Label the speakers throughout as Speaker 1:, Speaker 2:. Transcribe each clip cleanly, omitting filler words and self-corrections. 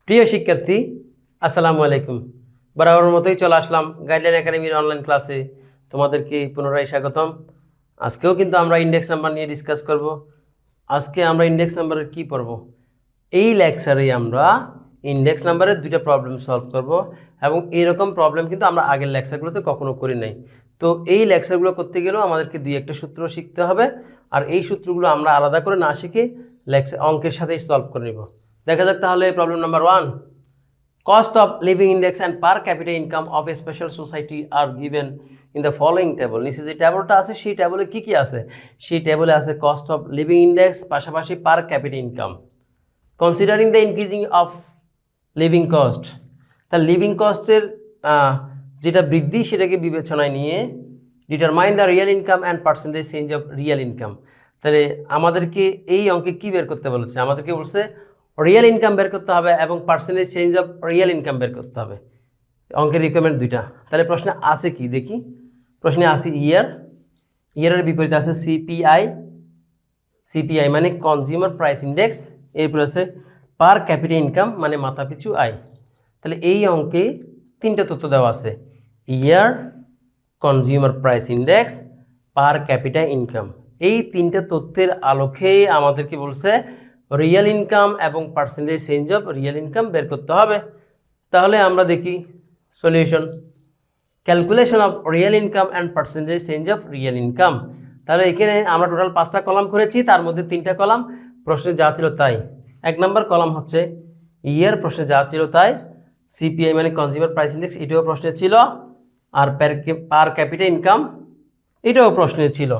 Speaker 1: প্রিয় শিক্ষার্থী, আসসালামু আলাইকুম। বরাবরের মতোই চলে আসলাম গাইডলাইন একাডেমির অনলাইন ক্লাসে। তোমাদেরকে পুনরায় স্বাগতম। আজকেও কিন্তু আমরা ইন্ডেক্স নাম্বার নিয়ে ডিসকাস করব। আজকে আমরা ইন্ডেক্স নাম্বারের কি পড়ব? এই লেকচারে আমরা ইন্ডেক্স নাম্বারের দুইটা প্রবলেম সলভ করব এবং এইরকম প্রবলেম কিন্তু আমরা আগের লেকচারগুলোতে কখনো করি নাই। তো এই লেকচারগুলো করতে গেলেও আমাদেরকে দুই একটা সূত্র শিখতে হবে, আর এই সূত্রগুলো আমরা আলাদা করে না শিখে অঙ্কের সাথেই সলভ করে নিব। দেখা যাক তাহলে problem number 1। Cost of living index and per capita income of a special society are given in the following table. নিচে যে টেবলটা আছে সেই টেবলে কি কি আছে? সেই টেবলে আছে কস্ট অফ লিভিং ইন্ডেক্স, পাশাপাশি পার capita income. Considering the increasing of living cost, তার লিভিং কস্টের যেটা বৃদ্ধি সেটাকে বিবেচনায় নিয়ে determine the real income and percentage change of real income. তাহলে আমাদেরকে এই অঙ্কে কি বের করতে বলেছে? আমাদেরকে বলছে রিয়েল ইনকাম বের করতে হবে এবং percentage change of real income বের করতে হবে। অঙ্কের রিকোয়ারমেন্ট দুইটা। তাহলে প্রশ্নে আছে কি দেখি। প্রশ্নে আছে ইয়ারের বিপরীতে আছে সিপিআই মানে কনজিউমার প্রাইস ইন্ডেক্স, এরপর আছে পার ক্যাপিটা ইনকাম মানে মাথাপিছু আয়। তাহলে এই অঙ্কে তিনটা তথ্য দেওয়া আছে, year, consumer price index, per capita income. এই তিনটা তথ্যের আলোকে আমাদেরকে বলছে রিয়েল ইনকাম এবং percentage change of real income বের করতে হবে। তাহলে আমরা দেখি solution. Calculation of real income and percentage change of real income. তাহলে এখানে আমরা টোটাল 5টা কলাম করেছি, তার মধ্যে 3টা কলাম প্রশ্নে যা ছিল তাই। 1 নম্বর কলাম হচ্ছে ইয়ার, প্রশ্নে যা ছিল তাই। সিপিআই মানে কনজিউমার প্রাইস ইন্ডেক্স, এটাও প্রশ্নে ছিল। আর পার ক্যাপিটা ইনকাম, এটাও প্রশ্নে ছিল।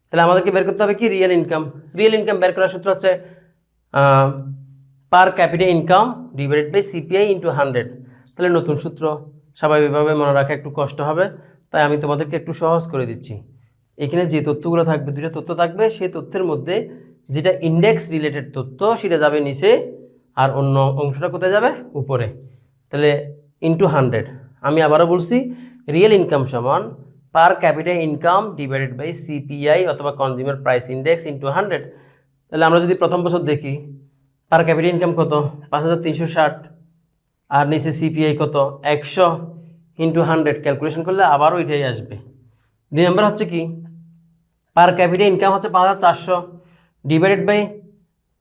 Speaker 1: তাহলে আমাদেরকে বের করতে হবে কি? Real income. রিয়েল ইনকাম বের করার সূত্র হচ্ছে per capita income divided by CPI into 100। তাহলে নতুন সূত্র, স্বাভাবিকভাবে মনে রাখা একটু কষ্ট হবে, তাই আমি তোমাদেরকে একটু সহজ করে দিচ্ছি। এখানে যে তথ্যগুলো থাকবে, দুটো তথ্য থাকবে, সেই তথ্যের মধ্যে যেটা ইন্ডেক্স রিলেটেড তথ্য সেটা যাবে নিচে, আর অন্য অংশটা কোথায় যাবে? উপরে। তাহলে ইন্টু 100। আমি আবারও বলছি, রিয়েল ইনকাম সমান per capita income divided by CPI অথবা কনজিউমার প্রাইস ইন্ডেক্স ইন্টু 100। তাহলে আমরা যদি প্রথম বছর দেখি, পার ক্যাপিটা ইনকাম কত? 5360, আর নিচে সিপিআই কত? 100 ইন্টু 100। ক্যালকুলেশন করলে আবারও এটাই আসবে। 2 নম্বর হচ্ছে কি? পার ক্যাপিটা ইনকাম হচ্ছে 5400 ডিভাইডেড বাই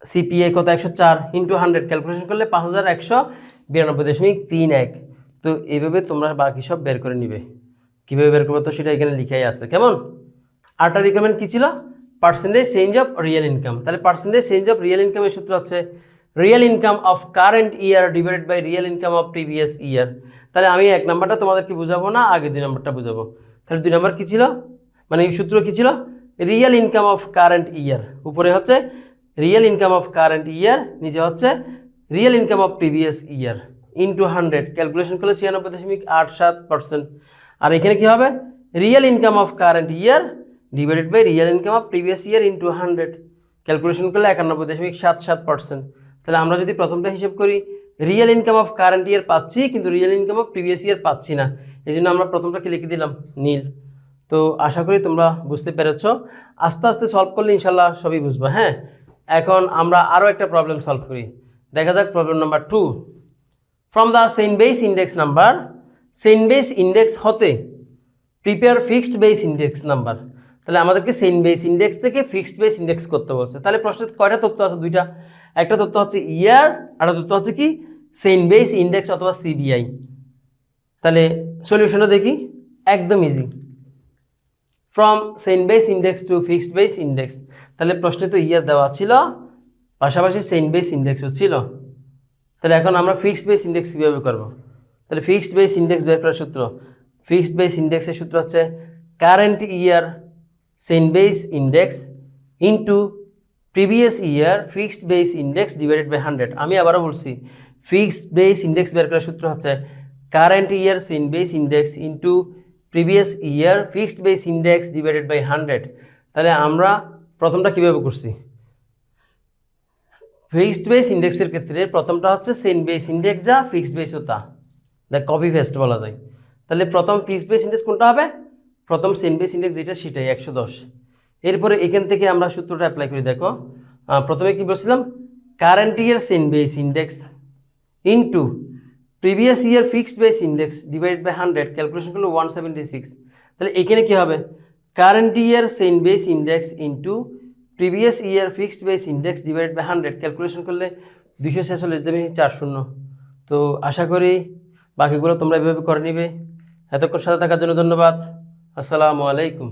Speaker 1: সিপিআই কত? 104 ইন্টু 100। ক্যালকুলেশন করলে 5192.31। তো এইভাবে তোমরা বাকি সব বের করে নিবে। কীভাবে বের করবো তো সেটা এখানে লিখাই আছে। কেমন? আরেকটা রিকোয়ারমেন্ট কী ছিল? Percentage change of real income. তাহলে পার্সেন্টেজ চেঞ্জ অফ রিয়েল ইনকামের সূত্র হচ্ছে real income of current year divided by real income of previous year. তাহলে আমি 1 নম্বরটা তোমাদেরকে বুঝাবো না, আগে 2 নম্বরটা বুঝাবো। তাহলে 2 নম্বর কী ছিল? মানে এই সূত্র কী ছিল? Real income of current year, উপরে হচ্ছে real income of current year, নিচে হচ্ছে real income of previous year into 100। Calculation করলে 96.87%। আর এখানে কী হবে? Real income of current year divided by real income of previous year into 100। Calculation করলে 91.77%। তাহলে আমরা যদি প্রথমটা হিসেব করি, real income of current year পাচ্ছি, কিন্তু real income of previous year পাচ্ছি না, এই জন্য আমরা প্রথমটাকে লিখে দিলাম নীল। তো আশা করি তোমরা বুঝতে পেরেছ। আস্তে আস্তে সলভ করলে ইনশাল্লাহ সবই বুঝবো। হ্যাঁ, এখন আমরা আরও একটা প্রবলেম সলভ করি। দেখা যাক problem number 2। From the cent base index number, cent base index হতে prepare fixed base index number. তাহলে আমাদেরকে সেন্ট বেস ইন্ডেক্স থেকে ফিক্সড বেস ইন্ডেক্স করতে বলছে। তাহলে প্রশ্নের কয়টা তথ্য আছে? 2টা। একটা তথ্য হচ্ছে ইয়ার, আর তথ্য হচ্ছে কি? সেন্ট বেস ইন্ডেক্স অথবা সিবিআই। তাহলে সলিউশনটা দেখি, একদম easy. From cent base index to fixed base index. তাহলে প্রশ্নে তো ইয়ার দেওয়া ছিল, পাশাপাশি সেন্ট বেস ইন্ডেক্সও ছিল। তাহলে এখন আমরা ফিক্সড বেস ইন্ডেক্স কীভাবে করবো? তাহলে ফিক্সড বেস ইন্ডেক্স বের করার সূত্র, ফিক্সড বেস ইন্ডেক্সের সূত্র হচ্ছে current year cent base index into previous year fixed base index divided by 100। আমি আবারও বলছি, ফিক্সড বেস ইন্ডেক্স বের করার সূত্র হচ্ছে current year cent base index into previous year fixed base index divided by 100। তাহলে আমরা প্রথমটা কীভাবে করছি? ফিক্সড বেস ইন্ডেক্সের ক্ষেত্রে প্রথমটা হচ্ছে সেন্ট বেস ইন্ডেক্স যা, ফিক্সড বেসও তা, কপি পেস্ট বলা যায়। তাহলে প্রথম ফিক্সড বেস ইন্ডেক্স কোনটা হবে? প্রথম সেন্ট বেস ইন্ডেক্স যেটা সেটাই 110। এরপরে এখান থেকে আমরা সূত্রটা অ্যাপ্লাই করি। দেখো, প্রথমে কি বলছিলাম? Current year cent base index into previous year fixed base index divide by 100 calculation করলে 176। তাহলে এখানে কি হবে, current year same base index into previous year fixed base index divide by 100 calculation করলে 246.40। তো আশা করি বাকিগুলো তোমরা এভাবে করে নিবে। এতক্ষণ সাথে থাকার জন্য ধন্যবাদ। আসসালামু আলাইকুম।